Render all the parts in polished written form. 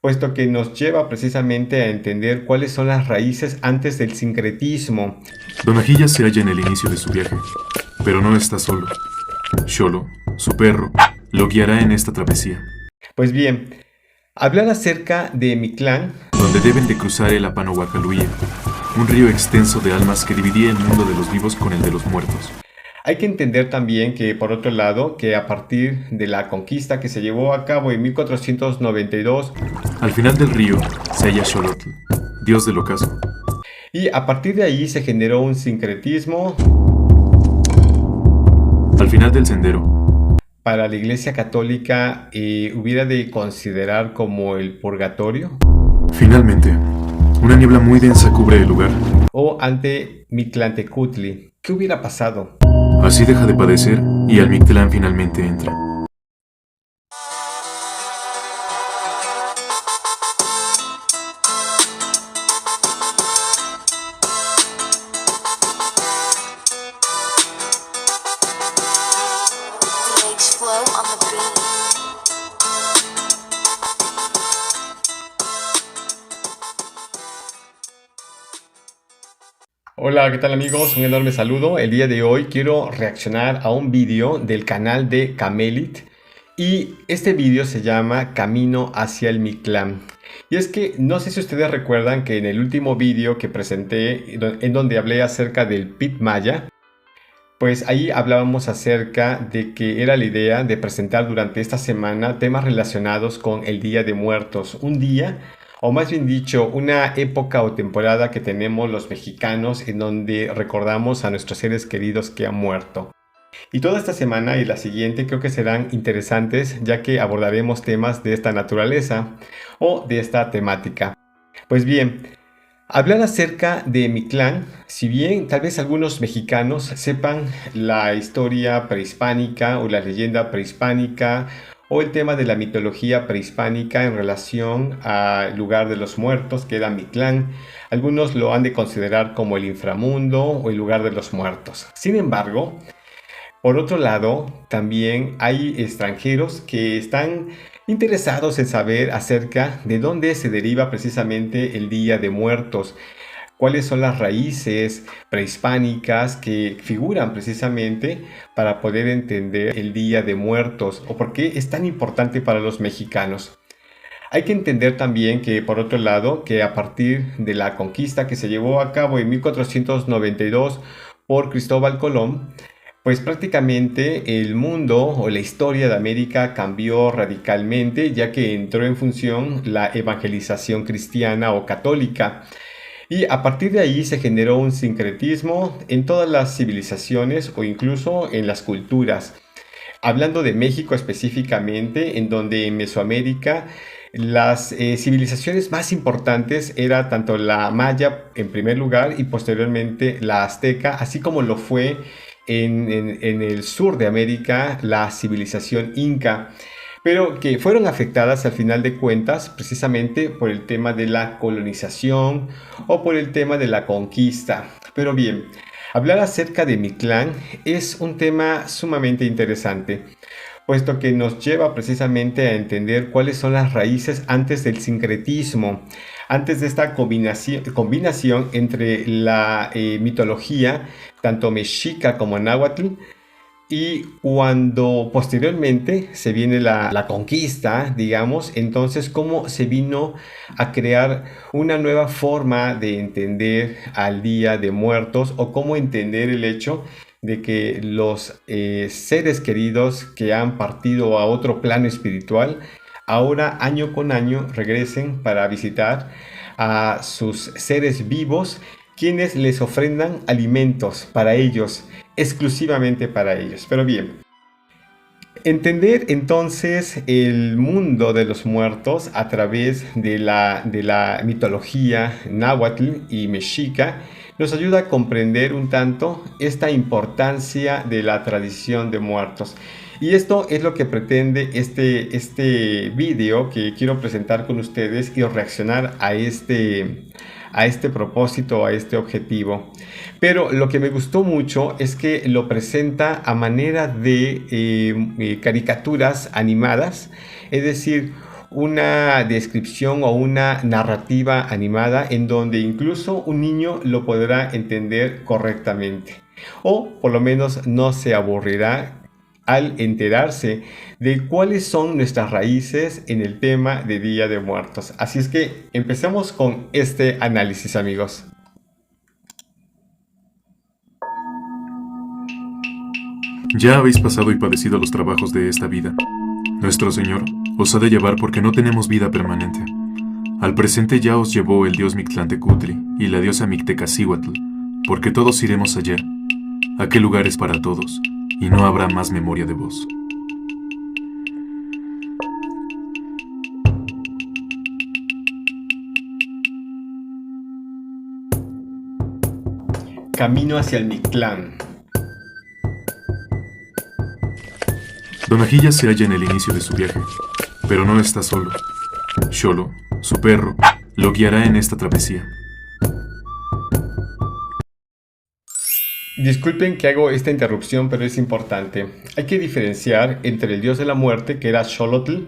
puesto que nos lleva precisamente a entender cuáles son las raíces antes del sincretismo. Don Ajilla se halla en el inicio de su viaje, pero no está solo. Xolo, su perro, lo guiará en esta travesía, Pues bien, hablar acerca de Mictlán, donde deben de cruzar el Apanohuacaluía, un río extenso de almas que dividía el mundo de los vivos con el de los muertos. hay que entender también que, por otro lado, que a partir de la conquista que se llevó a cabo en 1492, Al final del río se halla Xolotl, dios del ocaso. y a partir de ahí se generó un sincretismo Al final del sendero, para la Iglesia Católica, hubiera de considerar como el purgatorio, finalmente, una niebla muy densa cubre el lugar. o ante Mictlantecutli. ¿Qué hubiera pasado? Así deja de padecer y al Mictlán finalmente entra. DH Flow on the beat. Hola, ¿qué tal amigos? Un enorme saludo. El día de hoy quiero reaccionar a un vídeo del canal de Camelit y este vídeo se llama Camino hacia el Mictlán. Y es que no sé si ustedes recuerdan que en el último vídeo que presenté, en donde hablé acerca del Pit Maya, pues ahí hablábamos acerca de que era la idea de presentar durante esta semana temas relacionados con el Día de Muertos, un día, o más bien dicho, una época o temporada que tenemos los mexicanos en donde recordamos a nuestros seres queridos que han muerto. Y toda esta semana y la siguiente creo que serán interesantes, ya que abordaremos temas de esta naturaleza o de esta temática. Pues bien, hablar acerca de Mictlán, si bien tal vez algunos mexicanos sepan la historia prehispánica o la leyenda prehispánica o el tema de la mitología prehispánica en relación al lugar de los muertos que era Mictlán, algunos lo han de considerar como el inframundo o el lugar de los muertos. Sin embargo, por otro lado, también hay extranjeros que están interesados en saber acerca de dónde se deriva precisamente el Día de Muertos, cuáles son las raíces prehispánicas que figuran precisamente para poder entender el Día de Muertos o por qué es tan importante para los mexicanos. Hay que entender también que, por otro lado, que a partir de la conquista que se llevó a cabo en 1492 por Cristóbal Colón, pues prácticamente el mundo o la historia de América cambió radicalmente, ya que entró en función la evangelización cristiana o católica. Y a partir de ahí se generó un sincretismo en todas las civilizaciones o incluso en las culturas. Hablando de México específicamente, en donde en Mesoamérica las civilizaciones más importantes era tanto la maya en primer lugar y posteriormente la azteca, así como lo fue en el sur de América la civilización inca, pero que fueron afectadas al final de cuentas precisamente por el tema de la colonización o por el tema de la conquista. Pero bien, hablar acerca de Mictlán es un tema sumamente interesante, puesto que nos lleva precisamente a entender cuáles son las raíces antes del sincretismo, antes de esta combinación entre la mitología, tanto mexica como náhuatl, y cuando posteriormente se viene la conquista, digamos, entonces cómo se vino a crear una nueva forma de entender al Día de Muertos o cómo entender el hecho de que los seres queridos que han partido a otro plano espiritual, ahora año con año regresen para visitar a sus seres vivos, quienes les ofrendan alimentos para ellos, exclusivamente para ellos. Pero bien, entender entonces el mundo de los muertos a través de la mitología náhuatl y mexica nos ayuda a comprender un tanto esta importancia de la tradición de muertos. Y esto es lo que pretende este vídeo que quiero presentar con ustedes y reaccionar a este propósito, a este objetivo. Pero lo que me gustó mucho es que lo presenta a manera de caricaturas animadas, es decir, una descripción o una narrativa animada en donde incluso un niño lo podrá entender correctamente, o por lo menos no se aburrirá al enterarse de cuáles son nuestras raíces en el tema de Día de Muertos. Así es que empecemos con este análisis, amigos. Ya habéis pasado y padecido los trabajos de esta vida. Nuestro Señor os ha de llevar porque no tenemos vida permanente. Al presente ya os llevó el dios Mictlantecutli y la diosa Mictecacihuatl, porque todos iremos ayer. Aquel lugar es para todos, y no habrá más memoria de vos. Camino hacia el Mictlán. Donají ya se halla en el inicio de su viaje, pero no está solo. Xolo, su perro, lo guiará en esta travesía. Disculpen que hago esta interrupción, pero es importante. Hay que diferenciar entre el dios de la muerte, que era Xolotl,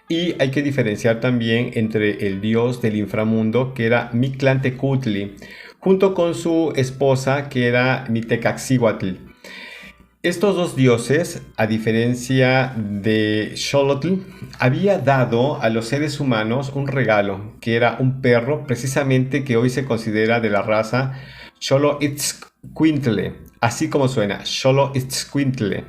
y hay que diferenciar también entre el dios del inframundo, que era Mictlantecutli, junto con su esposa, que era Mictecacihuatl. Estos dos dioses, a diferencia de Xolotl, había dado a los seres humanos un regalo, que era un perro, precisamente que hoy se considera de la raza Xoloitzcuintle, así como suena, Xoloitzcuintle.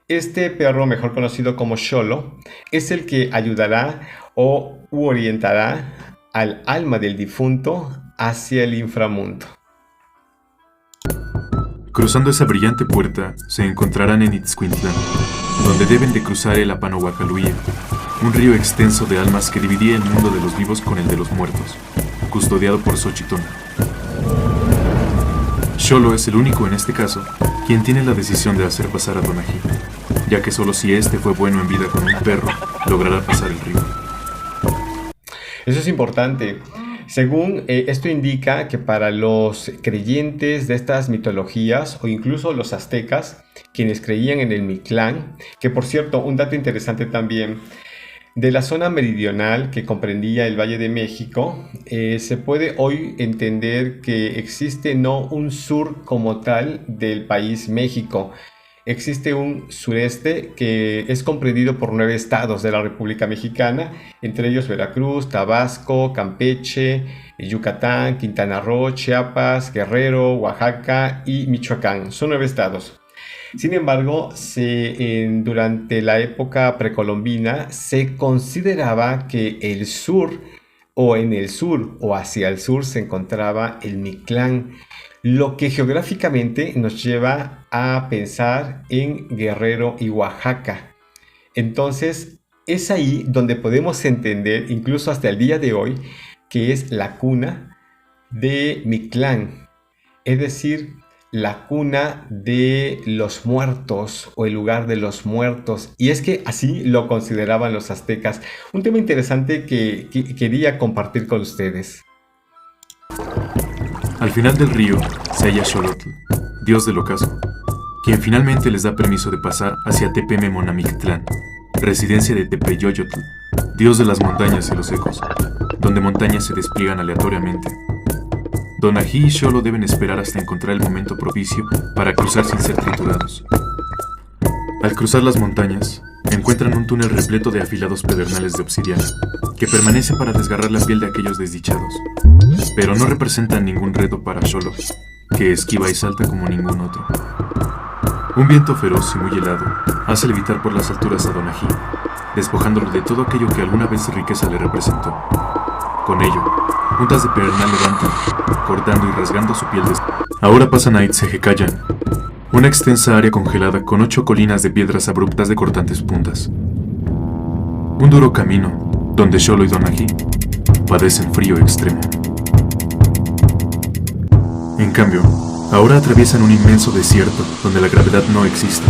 Este perro, mejor conocido como Xolo, es el que ayudará o orientará al alma del difunto hacia el inframundo. Cruzando esa brillante puerta, se encontrarán en Itzcuintlán, donde deben de cruzar el Apanohuacaluía, un río extenso de almas que dividía el mundo de los vivos con el de los muertos, custodiado por Xochitón. Xolo es el único en este caso quien tiene la decisión de hacer pasar a Donají, ya que solo si éste fue bueno en vida con un perro, logrará pasar el río. Eso es importante. Según esto indica que para los creyentes de estas mitologías o incluso los aztecas, quienes creían en el Mictlán, que por cierto, un dato interesante también, de la zona meridional que comprendía el Valle de México, se puede hoy entender que existe no un sur como tal del país México. Existe un sureste que es comprendido por 9 estados de la República Mexicana, entre ellos Veracruz, Tabasco, Campeche, Yucatán, Quintana Roo, Chiapas, Guerrero, Oaxaca y Michoacán. Son 9 estados. Sin embargo, durante la época precolombina se consideraba que el sur o en el sur o hacia el sur se encontraba el Mictlán, lo que geográficamente nos lleva a pensar en Guerrero y Oaxaca. Entonces, es ahí donde podemos entender, incluso hasta el día de hoy, que es la cuna de Mictlán, es decir, la cuna de los muertos o el lugar de los muertos. Y es que así lo consideraban los aztecas. Un tema interesante que quería compartir con ustedes. Al final del río se halla Xolotl, dios del ocaso, quien finalmente les da permiso de pasar hacia Tepememonamictlán, residencia de Tepeyoyotl, dios de las montañas y los ecos, donde montañas se despliegan aleatoriamente. Donají y Xolo deben esperar hasta encontrar el momento propicio para cruzar sin ser triturados. Al cruzar las montañas, encuentran un túnel repleto de afilados pedernales de obsidiana, que permanece para desgarrar la piel de aquellos desdichados, pero no representan ningún reto para Xolo, que esquiva y salta como ningún otro. Un viento feroz y muy helado hace levitar por las alturas a Donají, despojándolo de todo aquello que alguna vez riqueza le representó. Con ello, puntas de pedernal levantan, cortando y rasgando su piel. Ahora pasan a Itzehecayan, una extensa área congelada con 8 colinas de piedras abruptas de cortantes puntas. Un duro camino, donde Xolo y Donají padecen frío extremo. En cambio, ahora atraviesan un inmenso desierto donde la gravedad no existe,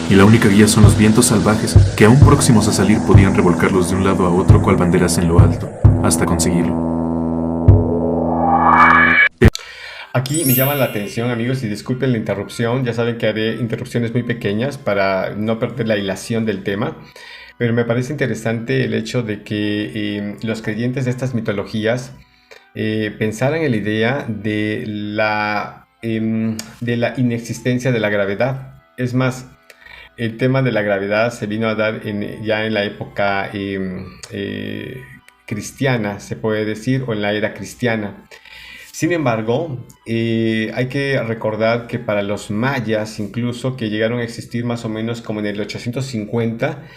y la única guía son los vientos salvajes que aún próximos a salir podían revolcarlos de un lado a otro cual banderas en lo alto, hasta conseguirlo. Aquí me llama la atención, amigos, y disculpen la interrupción. Ya saben que haré interrupciones muy pequeñas para no perder la hilación del tema. pero me parece interesante el hecho de que los creyentes de estas mitologías pensaran en la idea de la inexistencia de la gravedad. Es más, el tema de la gravedad se vino a dar ya en la época cristiana, se puede decir, o en la era cristiana. Sin embargo, hay que recordar que para los mayas, incluso, que llegaron a existir más o menos como en el 850,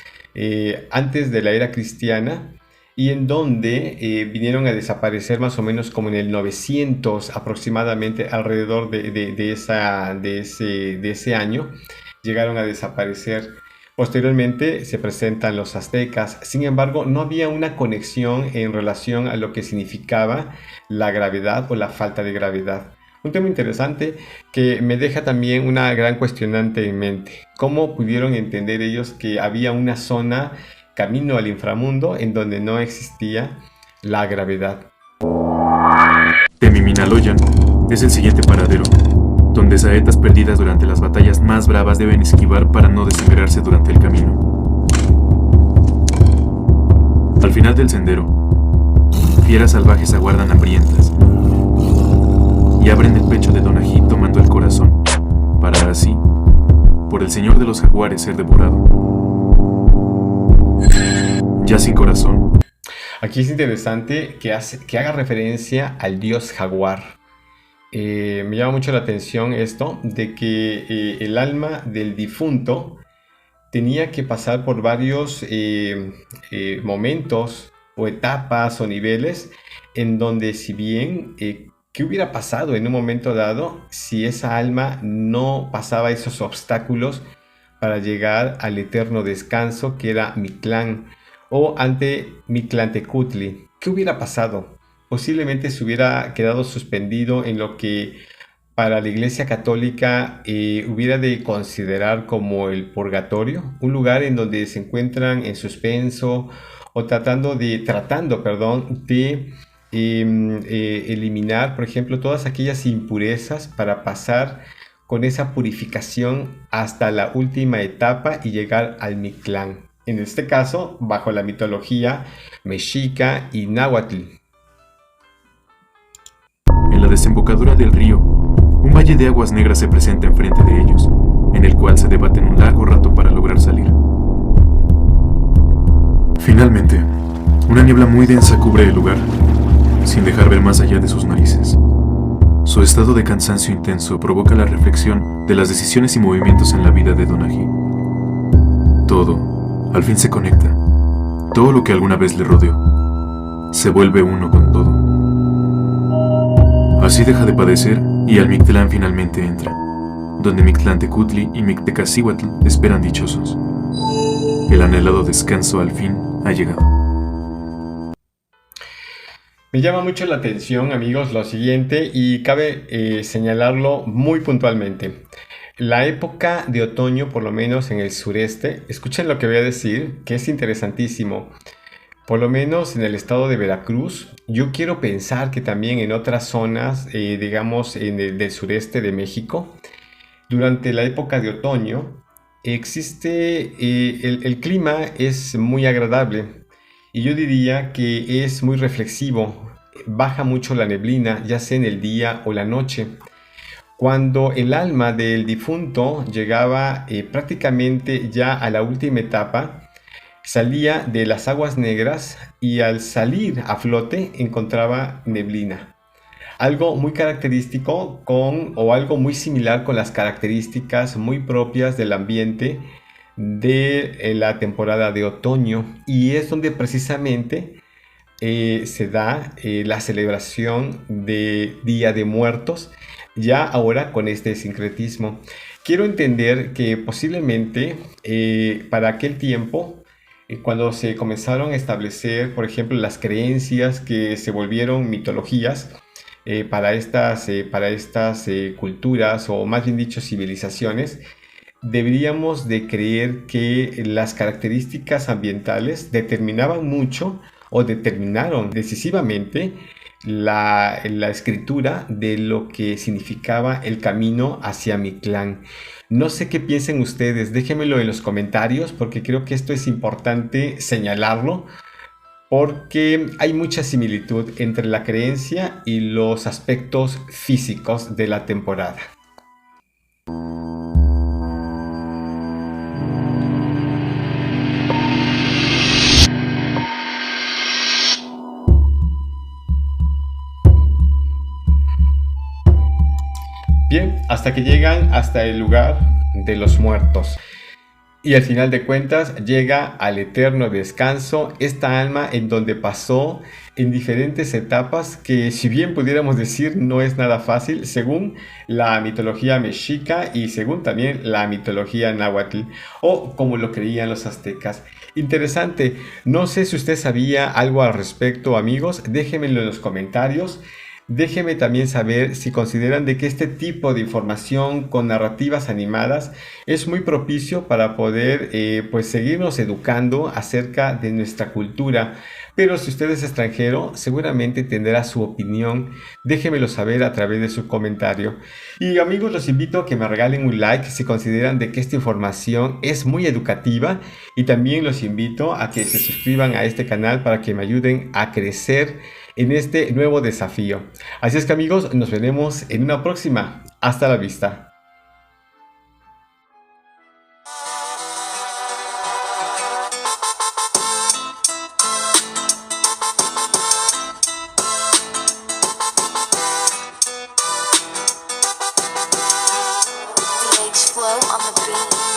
antes de la era cristiana, y en donde vinieron a desaparecer más o menos como en el 900 aproximadamente, alrededor de ese año, llegaron a desaparecer. Posteriormente se presentan los aztecas. Sin embargo, no había una conexión en relación a lo que significaba la gravedad o la falta de gravedad. Un tema interesante que me deja también una gran cuestionante en mente. ¿Cómo pudieron entender ellos que había una zona camino al inframundo en donde no existía la gravedad? Temiminaloyan es el siguiente paradero, donde saetas perdidas durante las batallas más bravas deben esquivar para no desangrarse durante el camino. Al final del sendero, fieras salvajes aguardan hambrientas y abren el pecho de Donají tomando el corazón, para así, por el señor de los jaguares, ser devorado. Ya sin corazón. Aquí es interesante que haga referencia al dios jaguar. Me llama mucho la atención esto de que el alma del difunto tenía que pasar por varios momentos o etapas o niveles en donde, si bien ¿qué hubiera pasado en un momento dado si esa alma no pasaba esos obstáculos para llegar al eterno descanso que era Mictlán o ante Mictlantecutli? ¿Qué hubiera pasado? Posiblemente se hubiera quedado suspendido en lo que para la Iglesia Católica hubiera de considerar como el purgatorio, un lugar en donde se encuentran en suspenso o tratando, de eliminar, por ejemplo, todas aquellas impurezas para pasar con esa purificación hasta la última etapa y llegar al Mictlán. En este caso, bajo la mitología mexica y náhuatl. En la desembocadura del río, un valle de aguas negras se presenta enfrente de ellos, en el cual se debaten un largo rato para lograr salir. Finalmente, una niebla muy densa cubre el lugar, sin dejar ver más allá de sus narices. Su estado de cansancio intenso provoca la reflexión de las decisiones y movimientos en la vida de Donají. Todo, al fin se conecta. Todo lo que alguna vez le rodeó, se vuelve uno con todo. Así deja de padecer y al Mictlán finalmente entra, donde Mictlantecutli y Mictecacihuatl esperan dichosos. El anhelado descanso al fin ha llegado. Me llama mucho la atención, amigos, lo siguiente, y cabe señalarlo muy puntualmente. La época de otoño, por lo menos en el sureste, escuchen lo que voy a decir, que es interesantísimo. Por lo menos en el estado de Veracruz, yo quiero pensar que también en otras zonas, digamos, del sureste de México, durante la época de otoño, el clima es muy agradable. Y yo diría que es muy reflexivo, baja mucho la neblina, ya sea en el día o la noche. Cuando el alma del difunto llegaba prácticamente ya a la última etapa, salía de las aguas negras y al salir a flote encontraba neblina. Algo muy característico o algo muy similar con las características muy propias del ambiente de la temporada de otoño, y es donde precisamente se da la celebración de Día de Muertos, ya ahora con este sincretismo. Quiero entender que posiblemente para aquel tiempo, cuando se comenzaron a establecer, por ejemplo, las creencias que se volvieron mitologías para estas culturas, o más bien dicho civilizaciones, deberíamos de creer que las características ambientales determinaban mucho o determinaron decisivamente la escritura de lo que significaba el camino hacia Mictlán. No sé qué piensen ustedes, déjenmelo en los comentarios porque creo que esto es importante señalarlo porque hay mucha similitud entre la creencia y los aspectos físicos de la temporada. Bien, hasta que llegan hasta el lugar de los muertos. Y al final de cuentas llega al eterno descanso esta alma en donde pasó en diferentes etapas que, si bien pudiéramos decir, no es nada fácil según la mitología mexica y según también la mitología náhuatl o como lo creían los aztecas. Interesante, no sé si usted sabía algo al respecto, amigos, déjenmelo en los comentarios. Déjenme también saber si consideran de que este tipo de información con narrativas animadas es muy propicio para poder pues seguirnos educando acerca de nuestra cultura. Pero si usted es extranjero, seguramente tendrá su opinión. Déjenmelo saber a través de su comentario. Y amigos, los invito a que me regalen un like si consideran de que esta información es muy educativa. Y también los invito a que se suscriban a este canal para que me ayuden a crecer en este nuevo desafío. Así es que amigos, nos veremos en una próxima. Hasta la vista. DH Flow on the beat.